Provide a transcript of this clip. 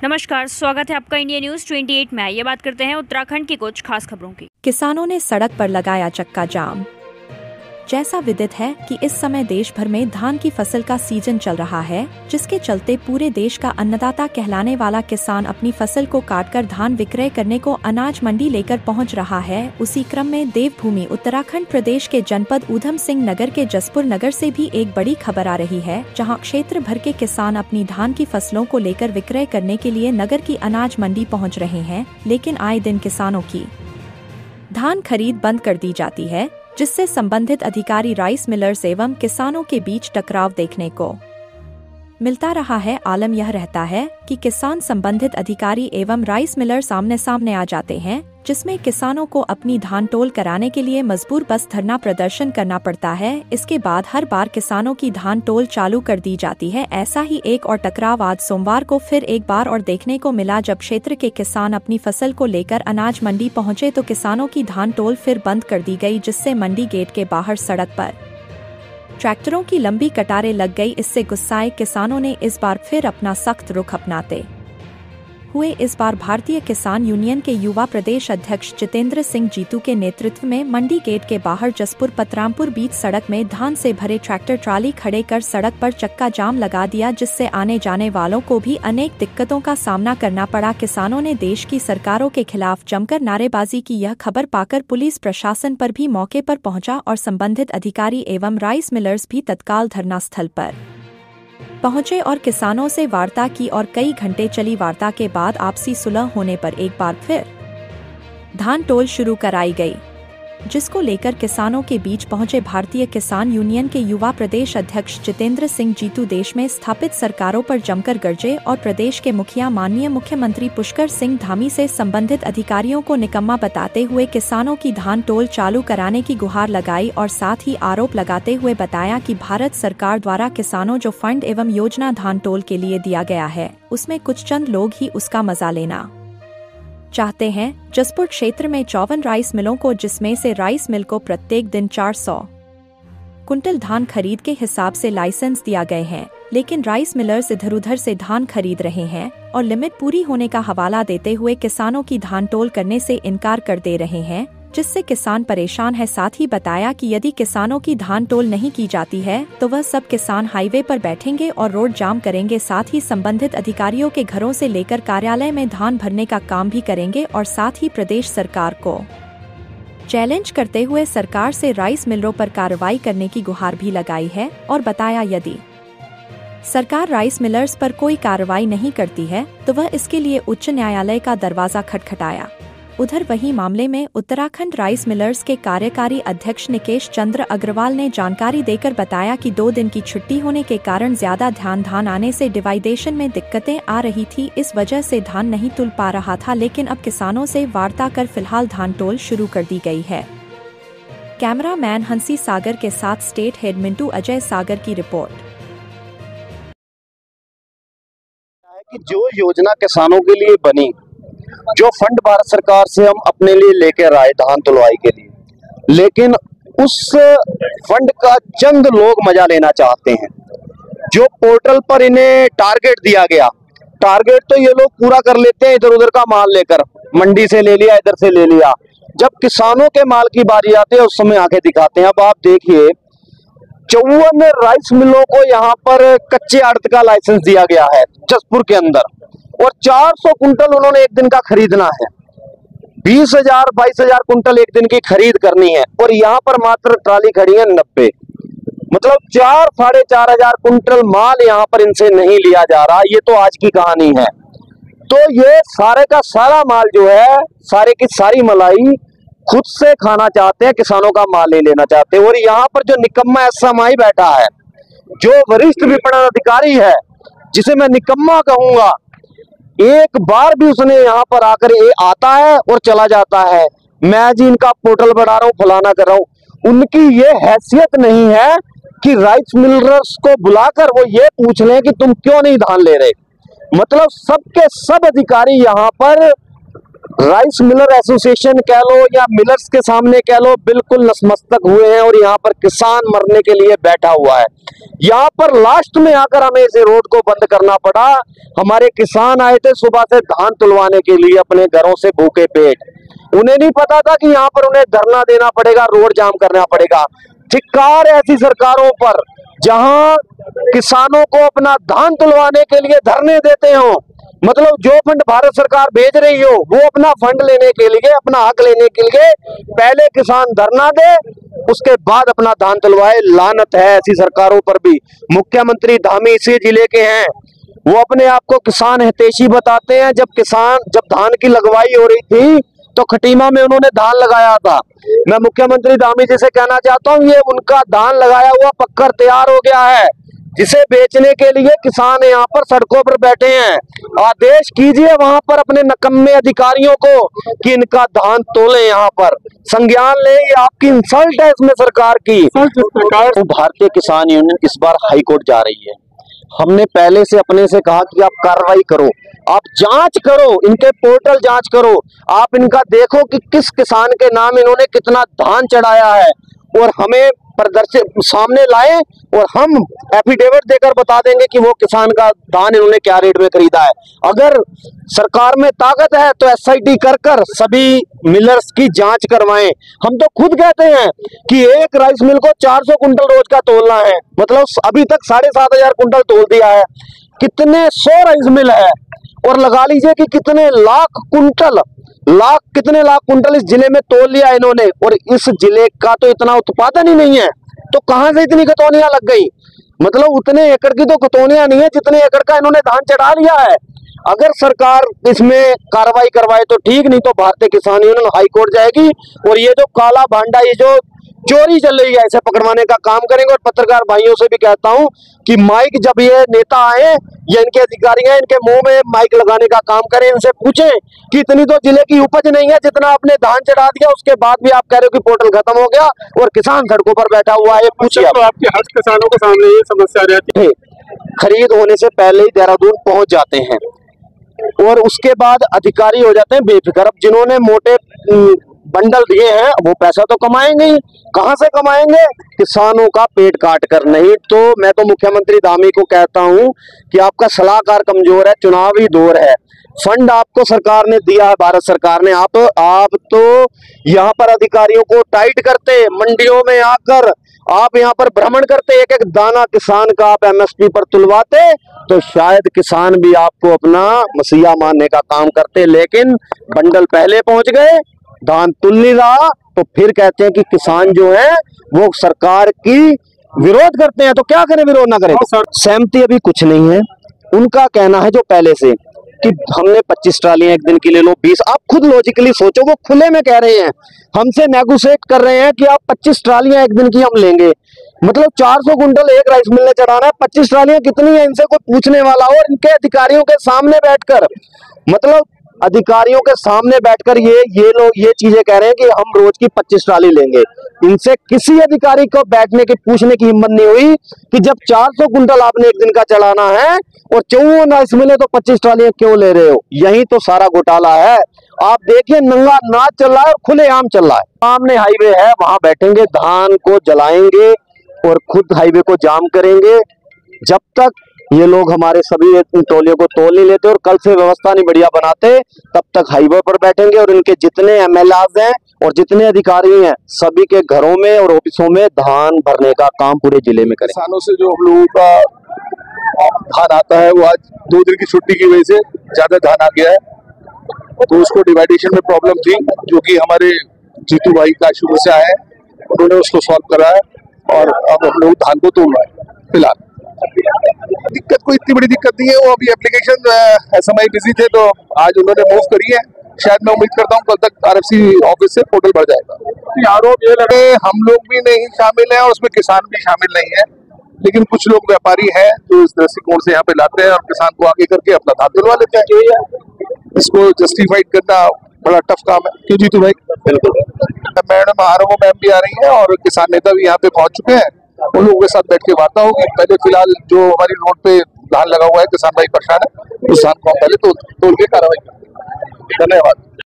नमस्कार, स्वागत है आपका इंडिया न्यूज 28 में। ये बात करते हैं उत्तराखंड की कुछ खास खबरों की। किसानों ने सड़क पर लगाया चक्का जाम। जैसा विदित है कि इस समय देश भर में धान की फसल का सीजन चल रहा है, जिसके चलते पूरे देश का अन्नदाता कहलाने वाला किसान अपनी फसल को काटकर धान विक्रय करने को अनाज मंडी लेकर पहुंच रहा है। उसी क्रम में देवभूमि उत्तराखंड प्रदेश के जनपद ऊधम सिंह नगर के जसपुर नगर से भी एक बड़ी खबर आ रही है, जहां क्षेत्र भर के किसान अपनी धान की फसलों को लेकर विक्रय करने के लिए नगर की अनाज मंडी पहुँच रहे हैं। लेकिन आए दिन किसानों की धान खरीद बंद कर दी जाती है, जिससे संबंधित अधिकारी राइस मिलर्स एवं किसानों के बीच टकराव देखने को मिलता रहा है। आलम यह रहता है कि किसान संबंधित अधिकारी एवं राइस मिलर सामने सामने आ जाते हैं, जिसमें किसानों को अपनी धान टोल कराने के लिए मजबूर बस धरना प्रदर्शन करना पड़ता है। इसके बाद हर बार किसानों की धान टोल चालू कर दी जाती है। ऐसा ही एक और टकराव आज सोमवार को फिर एक बार और देखने को मिला, जब क्षेत्र के किसान अपनी फसल को लेकर अनाज मंडी पहुंचे तो किसानों की धान टोल फिर बंद कर दी गई, जिससे मंडी गेट के बाहर सड़क पर ट्रैक्टरों की लंबी कतारें लग गई। इससे गुस्साए किसानों ने इस बार फिर अपना सख्त रुख अपनाते हुए इस बार भारतीय किसान यूनियन के युवा प्रदेश अध्यक्ष जितेंद्र सिंह जीतू के नेतृत्व में मंडी गेट के बाहर जसपुर पतरामपुर बीच सड़क में धान से भरे ट्रैक्टर ट्राली खड़े कर सड़क पर चक्का जाम लगा दिया, जिससे आने जाने वालों को भी अनेक दिक्कतों का सामना करना पड़ा। किसानों ने देश की सरकारों के खिलाफ जमकर नारेबाजी की। यह खबर पाकर पुलिस प्रशासन पर भी मौके पर पहुंचा और संबंधित अधिकारी एवं राइस मिलर्स भी तत्काल धरना स्थल पर पहुंचे और किसानों से वार्ता की और कई घंटे चली वार्ता के बाद आपसी सुलह होने पर एक बार फिर धान टोल शुरू कराई गई, जिसको लेकर किसानों के बीच पहुंचे भारतीय किसान यूनियन के युवा प्रदेश अध्यक्ष जितेंद्र सिंह जीतू देश में स्थापित सरकारों पर जमकर गरजे और प्रदेश के मुखिया माननीय मुख्यमंत्री पुष्कर सिंह धामी से संबंधित अधिकारियों को निकम्मा बताते हुए किसानों की धान टोल चालू कराने की गुहार लगाई और साथ ही आरोप लगाते हुए बताया कि भारत सरकार द्वारा किसानों जो फंड एवं योजना धान टोल के लिए दिया गया है, उसमें कुछ चंद लोग ही उसका मजा लेना चाहते हैं। जसपुर क्षेत्र में 54 राइस मिलों को, जिसमें से राइस मिल को प्रत्येक दिन 400 कुंटल धान खरीद के हिसाब से लाइसेंस दिया गए हैं, लेकिन राइस मिलर्स इधर उधर से धान खरीद रहे हैं और लिमिट पूरी होने का हवाला देते हुए किसानों की धान टोल करने से इनकार कर दे रहे हैं, जिससे किसान परेशान है। साथ ही बताया कि यदि किसानों की धान टोल नहीं की जाती है तो वह सब किसान हाईवे पर बैठेंगे और रोड जाम करेंगे। साथ ही संबंधित अधिकारियों के घरों से लेकर कार्यालय में धान भरने का काम भी करेंगे और साथ ही प्रदेश सरकार को चैलेंज करते हुए सरकार से राइस मिलरों पर कार्रवाई करने की गुहार भी लगाई है और बताया यदि सरकार राइस मिलर्स पर कोई कार्रवाई नहीं करती है तो वह इसके लिए उच्च न्यायालय का दरवाजा खटखटाया। उधर वही मामले में उत्तराखंड राइस मिलर्स के कार्यकारी अध्यक्ष निकेश चंद्र अग्रवाल ने जानकारी देकर बताया कि 2 दिन की छुट्टी होने के कारण ज्यादा धान आने से डिवाइडेशन में दिक्कतें आ रही थी। इस वजह से धान नहीं तुल पा रहा था, लेकिन अब किसानों से वार्ता कर फिलहाल धान टोल शुरू कर दी गई है। कैमरामैन हंसी सागर के साथ स्टेट हेड मिंटू अजय सागर की रिपोर्ट। जो योजना किसानों के लिए बनी, जो फंड भारत सरकार से हम अपने लिए लेकर आए धान तुलवाई के लिए, लेकिन उस फंड का चंद लोग मजा लेना चाहते हैं। जो पोर्टल पर इन्हें टारगेट दिया गया, टारगेट तो ये लोग पूरा कर लेते हैं, इधर उधर का माल लेकर मंडी से ले लिया, इधर से ले लिया। जब किसानों के माल की बारी आती है उस समय आंखें दिखाते हैं। अब आप देखिए 54 राइस मिलों को यहाँ पर कच्चे आड़त का लाइसेंस दिया गया है जसपुर के अंदर, और 400 कुंटल उन्होंने एक दिन का खरीदना है। 20,000-22,000 कुंटल एक दिन की खरीद करनी है और यहाँ पर मात्र ट्राली खड़ी है 90। मतलब 4-4,500 कुंटल माल यहाँ पर इनसे नहीं लिया जा रहा। ये तो आज की कहानी है। तो ये सारे का सारा माल जो है, सारे की सारी मलाई खुद से खाना चाहते हैं, किसानों का माल नहीं लेना चाहते। और यहाँ पर जो निकम्मा SMI बैठा है, जो वरिष्ठ विपणन अधिकारी है, जिसे मैं निकम्मा कहूंगा, एक बार भी उसने यहाँ पर आकर ये आता है और चला जाता है। मैं जी इनका पोर्टल बढ़ा रहा हूँ, फलाना कर रहा हूँ। उनकी ये हैसियत नहीं है कि राइस मिलर्स को बुलाकर वो ये पूछ लें कि तुम क्यों नहीं धान ले रहे। मतलब सबके सब अधिकारी यहाँ पर राइस मिलर एसोसिएशन कह लो या मिलर्स के सामने कह लो, बिल्कुल नतमस्तक हुए हैं और यहाँ पर किसान मरने के लिए बैठा हुआ है। यहाँ पर लास्ट में आकर हमें इस रोड को बंद करना पड़ा। हमारे किसान आए थे सुबह से धान तुलवाने के लिए अपने घरों से भूखे पेट। उन्हें नहीं पता था कि यहाँ पर उन्हें धरना देना पड़ेगा, रोड जाम करना पड़ेगा। धिक्कार ऐसी सरकारों पर जहां किसानों को अपना धान तुलवाने के लिए धरने देते हो। मतलब जो फंड भारत सरकार भेज रही हो वो अपना फंड लेने के लिए, अपना हक लेने के लिए पहले किसान धरना दे, उसके बाद अपना धान तुलवाए। लानत है ऐसी सरकारों पर भी। मुख्यमंत्री धामी इसी जिले के हैं, वो अपने आप को किसान हितैषी बताते हैं। जब धान की लगवाई हो रही थी तो खटीमा में उन्होंने धान लगाया था। मैं मुख्यमंत्री धामी जी से कहना चाहता हूँ, ये उनका धान लगाया हुआ पक्कर तैयार हो गया है, जिसे बेचने के लिए किसान यहाँ पर सड़कों पर बैठे हैं। आदेश कीजिए वहां पर अपने नकम्मे अधिकारियों को कि इनका धान तोले, यहाँ पर संज्ञान ले। ये आपकी इंसल्ट है इसमें सरकार की। तो भारतीय किसान यूनियन इस बार हाई कोर्ट जा रही है। हमने पहले से अपने से कहा कि आप कार्रवाई करो, आप जांच करो, इनके पोर्टल जांच करो, आप इनका देखो कि किस किसान के नाम इन्होंने कितना धान चढ़ाया है और हमें प्रदर्शित सामने लाए और हम एफिडेविट देकर बता देंगे कि वो किसान का धान इन्होंने क्या रेट में खरीदा है। अगर सरकार में ताकत है तो एसआईटी कर सभी मिलर्स की जांच करवाएं। हम तो खुद कहते हैं कि एक राइस मिल को 400 कुंटल रोज का तोलना है, मतलब अभी तक 7,500 कुंटल तोल दिया है। कितने 100 राइस मिल है और लगा लीजिए कि कितने लाख कुंटल इस जिले में तोल लिया इन्होंने। और इस जिले का तो इतना उत्पादन ही नहीं है, तो कहां से इतनी खतौनियां लग गई? मतलब उतने एकड़ की तो खतौनियां नहीं है जितने एकड़ का इन्होंने धान चढ़ा लिया है। अगर सरकार इसमें कार्रवाई करवाए तो ठीक, नहीं तो भारतीय किसान यूनियन हाई कोर्ट जाएगी और ये जो काला भांडा, ये जो चोरी चल रही है, इसे पकड़वाने का काम करेंगे। और पत्रकार भाइयों से भी कहता हूं कि माइक जब ये नेता आए या इनके अधिकारी हैं, इनके मुंह में माइक लगाने का काम करें, इनसे पूछें कि इतनी तो जिले की उपज नहीं है जितना आपने धान चढ़ा दिया, उसके बाद भी आप कह रहे हो कि पोर्टल खत्म हो गया और किसान सड़कों पर बैठा हुआ है। पूछिए तो आपके हर किसानों के सामने ये समस्या रहती है, खरीद होने से पहले ही देहरादून पहुंच जाते हैं और उसके बाद अधिकारी हो जाते हैं बेफिक्र। अब जिन्होंने मोटे बंडल दिए हैं वो पैसा तो कमाएंगे ही, कहां से कमाएंगे? किसानों का पेट काट कर नहीं। तो मैं तो मुख्यमंत्री धामी को कहता हूं कि आपका सलाहकार कमजोर है, चुनावी दौर है, फंड आपको सरकार ने दिया है, भारत सरकार ने। आप तो यहाँ पर अधिकारियों को टाइट करते, मंडियों में आकर आप यहाँ पर भ्रमण करते, एक एक दाना किसान का आप एमएसपी पर तुलवाते तो शायद किसान भी आपको अपना मसीहा मानने का काम करते। लेकिन बंडल पहले पहुंच गए, धान तुल नहीं रहा, तो फिर कहते हैं कि किसान जो है वो सरकार की विरोध करते हैं। तो क्या करें, विरोध ना करें? सहमति अभी कुछ नहीं है। उनका कहना है जो पहले से कि हमने 25 ट्रालियां एक दिन की ले लो, 20। आप खुद लॉजिकली सोचो, वो खुले में कह रहे हैं, हमसे नेगोशिएट कर रहे हैं कि आप 25 ट्रालियां एक दिन की हम लेंगे। मतलब 400 कुंटल एक राइस मिल ने चढ़ाना है, 25 ट्रालियां कितनी है इनसे कोई पूछने वाला हो। और इनके अधिकारियों के सामने बैठकर, मतलब अधिकारियों के सामने बैठकर ये लोग ये चीजें कह रहे हैं कि हम रोज की 25 ट्राली लेंगे। इनसे किसी अधिकारी को बैठने की पूछने की हिम्मत नहीं हुई कि जब 400 कुंटल आपने एक दिन का चलाना है और 54 राइस मिले तो 25 ट्रालियां क्यों ले रहे हो? यही तो सारा घोटाला है। आप देखिए, नंगा नाच चल रहा है और खुलेआम चल रहा है। सामने हाईवे है, वहां बैठेंगे, धान को जलाएंगे और खुद हाईवे को जाम करेंगे जब तक ये लोग हमारे सभी टोलियों को तोल नहीं लेते और कल से व्यवस्था नहीं बढ़िया बनाते, तब तक हाईवे पर बैठेंगे। और इनके जितने एमएलएज हैं और जितने अधिकारी हैं, सभी के घरों में और ऑफिसों में धान भरने का काम पूरे जिले में करें। किसानों से जो हम लोगों का धान आता है वो आज 2 दिन की छुट्टी की वजह से ज्यादा धान आ गया है, तो उसको डिवाइडेशन में प्रॉब्लम थी, जो कि हमारे जीतू भाई का शुरू से आए, उन्होंने उसको सॉल्व करा है और अब हम लोग धान को तोल रहे हैं। फिलहाल दिक्कत कोई इतनी बड़ी दिक्कत नहीं है। वो अभी एप्लीकेशन समय बिजी थे तो आज उन्होंने मूव करी है। शायद मैं उम्मीद करता हूँ कल तक आरएफसी ऑफिस से पोर्टल बढ़ जाएगा। आरोप ये लगे हम लोग भी नहीं शामिल हैं और उसमें किसान भी शामिल नहीं है, लेकिन कुछ लोग व्यापारी हैं जो इस दृष्टिकोण से यहाँ पे लाते हैं और किसान को आगे करके अपना धान दिलवा लेते हैं। यही है, इसको जस्टिफाइड करना बड़ा टफ काम है। क्यों जीतू भाई? बिल्कुल। मैडम आरओ मैम भी आ रही है और किसान नेता भी यहाँ पे पहुंच चुके हैं, उन लोगों के साथ बैठ के वार्ता होगी। पहले फिलहाल जो हमारी रोड पे धान लगा हुआ है, किसान भाई परेशान है, उस धान को हम पहले तोल के कार्रवाई करेंगे। धन्यवाद।